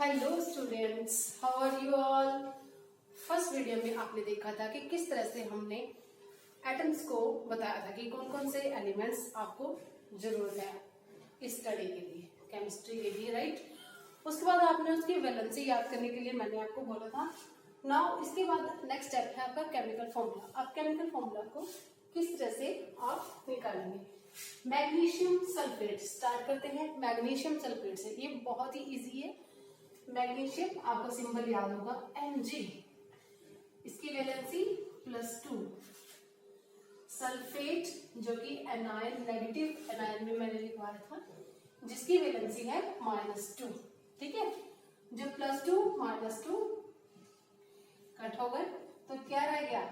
Hello students, how are you all. First video में आपने देखा था कि किस तरह से हमने एटम्स को बताया था कि कौन कौन से एलिमेंट्स आपको जरूरत है इस स्टडी के लिए, केमिस्ट्री के लिए, राइट। उसके बाद आपने उसकी वैलेंसी याद करने के लिए मैंने आपको बोला था। नाउ इसके बाद नेक्स्ट स्टेप है आपका केमिकल फॉर्मूला। आप केमिकल फॉर्मूला को किस तरह से आप निकालेंगे। मैग्नीशियम सल्फेट स्टार्ट करते हैं मैग्नीशियम सल्फेट से। ये बहुत ही इजी है। मैग्नीशियम आपका सिंबल याद होगा Mg, इसकी वैलेंसी +2। सल्फेट जो कि एनायन, नेगेटिव एनायन में मैंने लिखवाया था, जिसकी वैलेंसी है -2। ठीक है, जो +2 -2 कट हो गए तो क्या रह गया,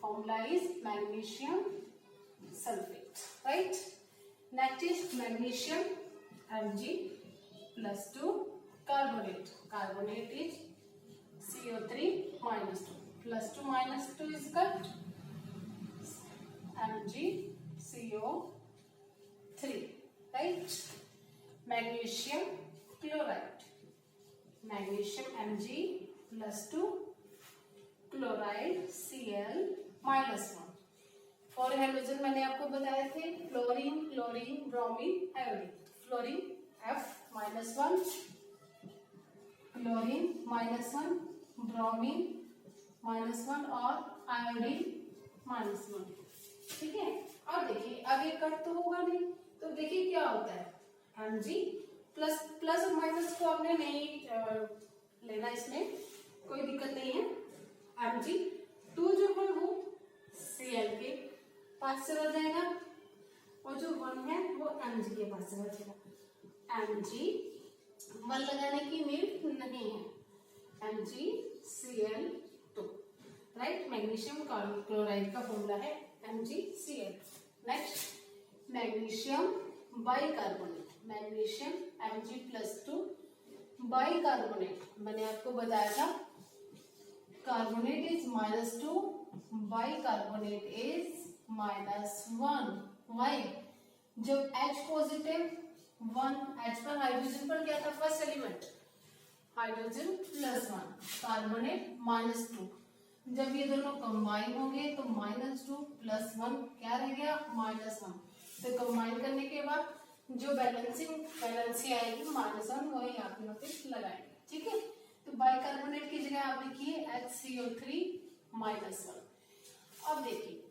formula is magnesium sulphate, right. Next is magnesium Mg +2 carbonate. Carbonate is CO3 -2. +2 -2 is cut. MgCO3, right? Magnesium chloride. Magnesium Mg +2 chloride Cl -1. Four hydrogen मैंने आपको बताए थे, fluorine, chlorine, bromine, iodine. Fluorine F-1, chlorine -1, bromine -1 और iodine -1। ठीक है, अब देखिए अब ये कट तो होगा नहीं, तो देखिए क्या होता है, Mg प्लस और माइनस को आपने नहीं लेना, इसमें कोई दिक्कत नहीं है। Mg2 जो है वो Cl के पास से बच जाएगा और जो 1 है वो Mg के पास से बचेगा। Mg1 लगाने की नीड नहीं है, MgCl2, राइट। मैग्नीशियम क्लोराइड का फॉर्मूला है MgCl। Next magnesium bicarbonate, magnesium Mg +2 bicarbonate. मैंने आपको बताया था carbonate is -2, bicarbonate is -1। Why, जब H पॉजिटिव 1, H पर हाइड्रोजन पर क्या था, फर्स्ट एलिमेंट हाइड्रोजन +1, कार्बोनेट -2। जब ये दोनों कंबाइन होंगे तो -2 + 1 क्या रह गया, -1। तो कंबाइन करने के बाद जो बैलेंसी आएगी -1, वही आप यहाँ पे लगाएंगे। ठीक है, तो बाइकार्बोनेट की जगह आप लिखिए HCO3 -1। अब देखिए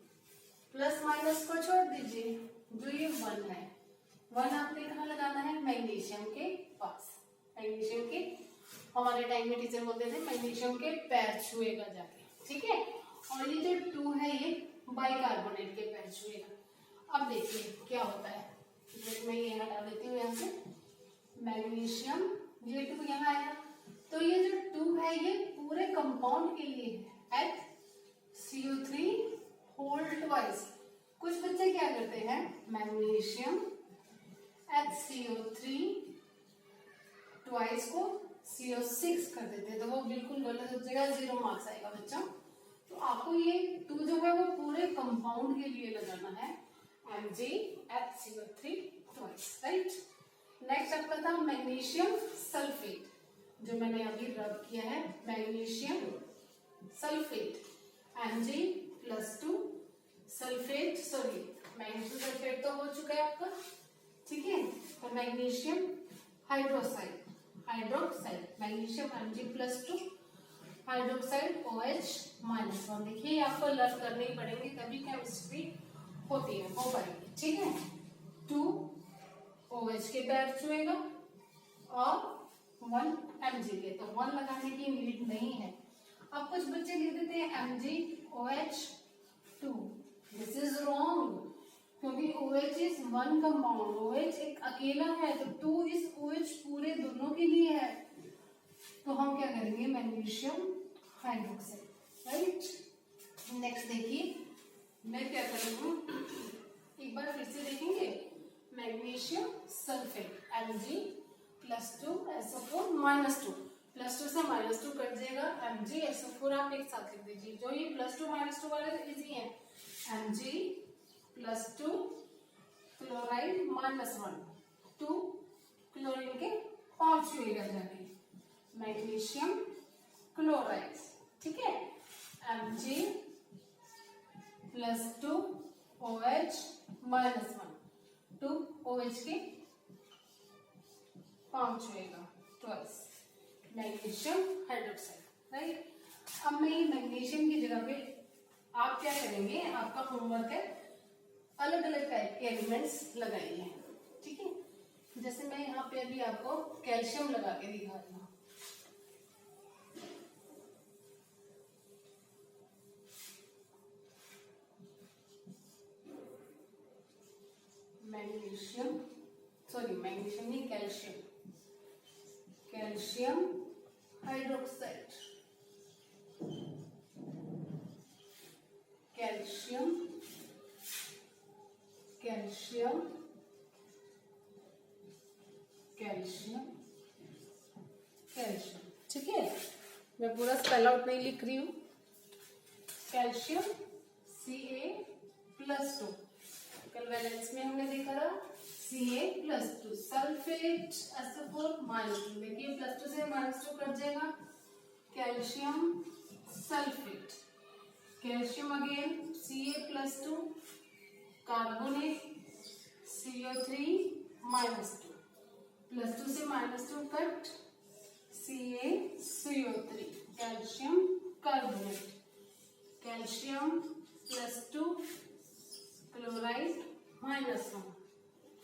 प्लस माइनस को छोड़ दीजिए, जो ये 1 है, 1 आपने कहाँ लगाना है, मैग्नीशियम के पास। मैग्नीशियम के, हमारे टाइम में टीचर बोलते थे मैग्नीशियम के पैर छुएगा जाके। ठीक है, और ये जो 2 है ये बाइकार्बोनेट के पैर छुएगा। अब देखिए क्या होता है, मैं ये हटा देती हूँ यहाँ से, मैग्नीशियम ये 2 यहाँ आया, तो ये जो 2 है ये पूरे कंपाउंड के लिए है, HCO3 होल ट्वाइस। कुछ बच्चे क्या करते हैं, मैग्नीशियम HCO3 ट्वाइस को CO6 कर देते हैं, तो वो बिल्कुल गलत हो जाएगा, 0 मार्क्स आएगा बच्चों। तो आपको ये 2 जो है वो पूरे कंपाउंड के लिए लगाना है, MgHCO3 ट्वाइस, राइट। नेक्स्ट आपका था मैग्नीशियम सल्फेट, जो मैंने अभी रब किया है, magnesium sulphate Mg +2 sulphate, sorry magnesium sulphate तो हो चुका है आपका। ठीक है, तो magnesium hydroxide magnesium Mg +2 hydroxide OH-1। देखिए आपको लर्न करने ही पड़ेंगे, तभी केमिस्ट्री होती है, हो पाएगी। ठीक है, 2 OH के पैर छुएगा और 1 Mg के, तो 1 लगाने की नीड नहीं है। अब कुछ बच्चे लिख देते हैं MgOH2, दिस इज रॉन्ग, क्योंकि OH इज 1 कंपाउंड, OH एक अकेला है, तो 2 इस OH पूरे दोनों के लिए है, तो हम क्या करेंगे, मैग्नीशियम हाइड्रोक्साइड, राइट। नेक्स्ट देखिए मैं क्या करूँगी, एक बार फिर से देखेंगे, मैग्नीशियम सल्फेट Mg +2 SO4 -2, +2 से -2 कट जाएगा, MgSO4 आप एक साथ लिख दीजिए, जो ये +2 -2 वाले तो इजी है, Mg +2 क्लोराइड -1, 2 क्लोरीन के 5 छुएगा जाके, मैग्नीशियम क्लोराइड, ठीक है, Mg plus 2 OH minus 1, 2 OH के 5 होएगा, ट्वाइस मैग्नीशियम हाइड्रोक्साइड, राइट। अब मैं ये मैग्नीशियम की जगह पे आप क्या करेंगे, आपका होमवर्क है अलग अलग टाइप के एलिमेंट्स लगाइए, ठीक है। जैसे मैं यहाँ पे अभी आपको कैल्शियम लगा के दिखा रही हूँ। मैग्नीशियम, सॉरी मैग्नीशियम नहीं, calcium, calcium hydroxide, calcium, calcium, calcium, calcium, ठीक है। मैं पूरा स्पेल आउट नहीं लिख रही हूँ। कैल्शियम Ca+2, कल वैलेंस में हमने देखा था Ca+2, सल्फेट SO4 -2, देखिए +2 से -2 कट जाएगा, calcium sulphate, calcium again Ca+2, carbonate CO3 -2, +2 से -2 cut, CaCO3, calcium carbonate, calcium +2 chloride -1।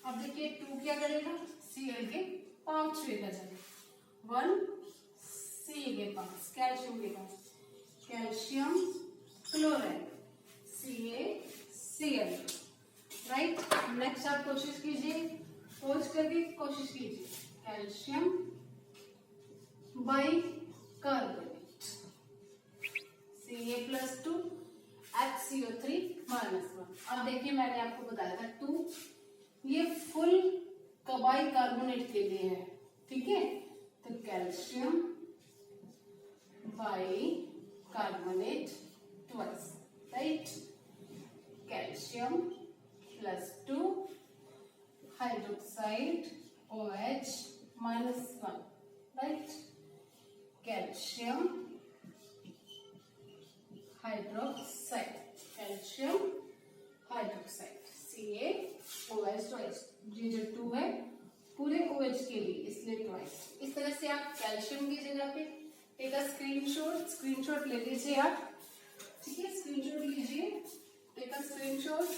अब देखिए 2 क्या करेगा, Cl के 5 लेकर जाएगा, 1 C के पास, कैल्शियम के पास, calcium chloride CaCl, right. Next आप कोशिश कीजिए, खोज करके कोशिश कीजिए, calcium by carbonate Ca+2 HCO3 -1। अब देखिए मैंने आपको बताया था 2, ये फुल बाई कार्बोनेट के लिए है, ठीक है। तो calcium by carbonate twice, right, calcium +2 hydroxide OH -1, right, calcium hydroxide, calcium hydroxide CaOH twice, ये जो 2 है पूरे OH के लिए, इसलिए ट्वाइस। इस तरह से आप कैल्शियम की जगह पे एक स्क्रीनशॉट ले लीजिए आप, ठीक है, स्क्रीनशॉट लीजिए, take a screenshot,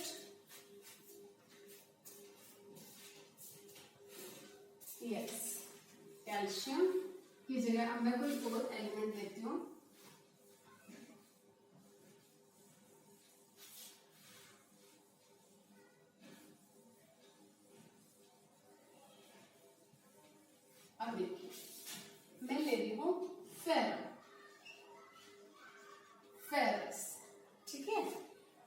yes, calcium की जगह अब मैं कोई और एलिमेंट लेती हूँ, अब देखिए मैं ले रही हूँ फेरस, ठीक है,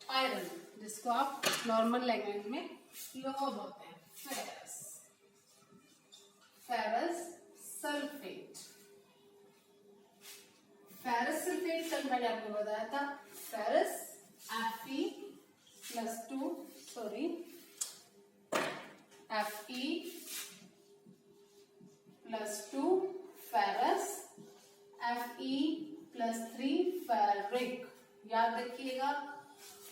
आयरन, जिसको आप नॉर्मल लैंग्वेज में लोहा बोलते हैं, फेरस सल्फेट, फेरस सल्फेट कल मैंने आपको बताया था, ferrous Fe+2, sorry Fe+2 ferrous, Fe+3 ferric, याद रखिएगा।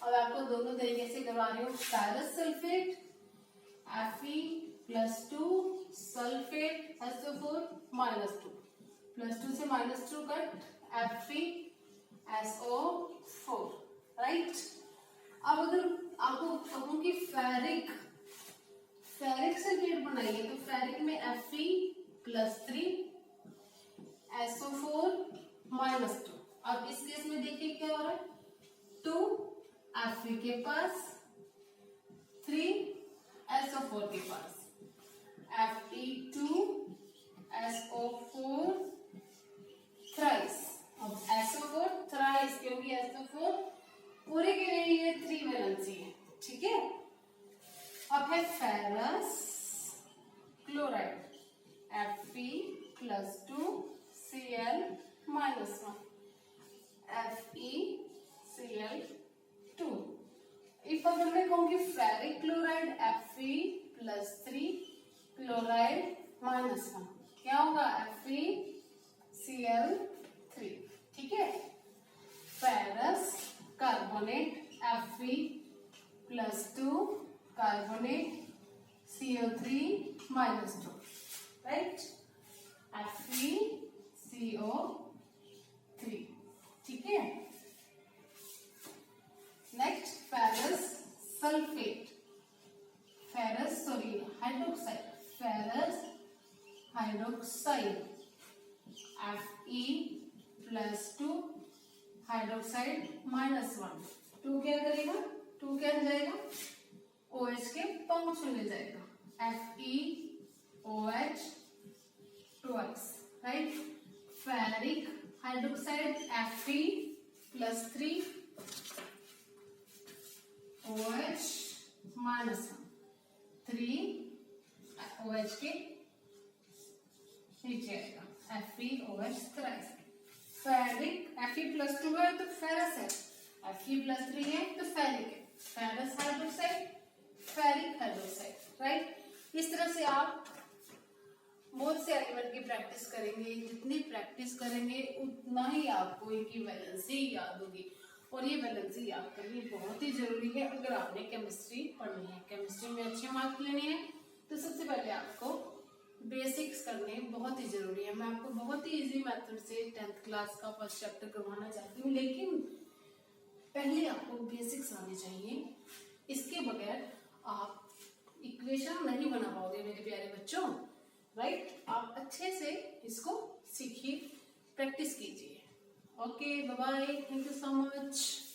अब आपको दोनों तरीके से करवा रही हूँ, ferrous sulphate Fe+2 sulphate SO4 -2, +2 से -2 कट, FeSO4, राइट। अब अगर आपको कहूँ कि फेरिक सल्फेट बनाइए, तो फेरिक में Fe+3 SO4 -2। अब इस केस में देखिए क्या हो रहा है, 2 Fe के पास, 3 SO4 के पास, Fe2SO4 थ्राइस, अब SO4 थ्राइस, क्योंकि SO4 पूरे के लिए ये 3 वैलेंसी है, ठीक है। अब है ferrous chloride Fe+2 Cl -1, FeCl2। If अगर मैं कहूँ कि फेरिक क्लोराइड Fe+3 क्लोराइड -1, क्या होगा, Fe CO3 -2, राइट, FeCO3, ठीक है। Next ferrous sulphate, hydroxide, ferrous hydroxide Fe+2 hydroxide -1, 2 क्या करेगा, 2 क्या जाएगा, OH के पंक्च में ले जाएगा, FeOH twice, right. Ferric hydroxide Fe+3 OH -1, 3 OH के नीचे आएगा, FeOH थ्राइस। फेरिक Fe+2 है तो फेरस है, Fe+3 है तो फेरिक है, ferrous hydroxide, ferric hydroxide, right. इस तरह से आप बहुत से एलिमेंट की प्रैक्टिस करेंगे, जितनी प्रैक्टिस करेंगे उतना ही आपको इनकी वैलेंसी याद होगी, और ये वैलेंसी याद करनी बहुत ही जरूरी है अगर आपने केमिस्ट्री पढ़नी है, केमिस्ट्री में अच्छे मार्क्स लेने हैं। तो सबसे पहले आपको बेसिक्स करने बहुत ही जरूरी है। मैं आपको बहुत ही इजी मेथड से 10th क्लास का फर्स्ट चैप्टर करवाना चाहती हूँ, लेकिन पहले आपको बेसिक्स आने चाहिए। इसके बगैर आप इक्वेशन नहीं बना पाओगे मेरे प्यारे बच्चों, राइट। आप अच्छे से इसको सीखिए, प्रैक्टिस कीजिए। Okay, bye bye, thank you so much.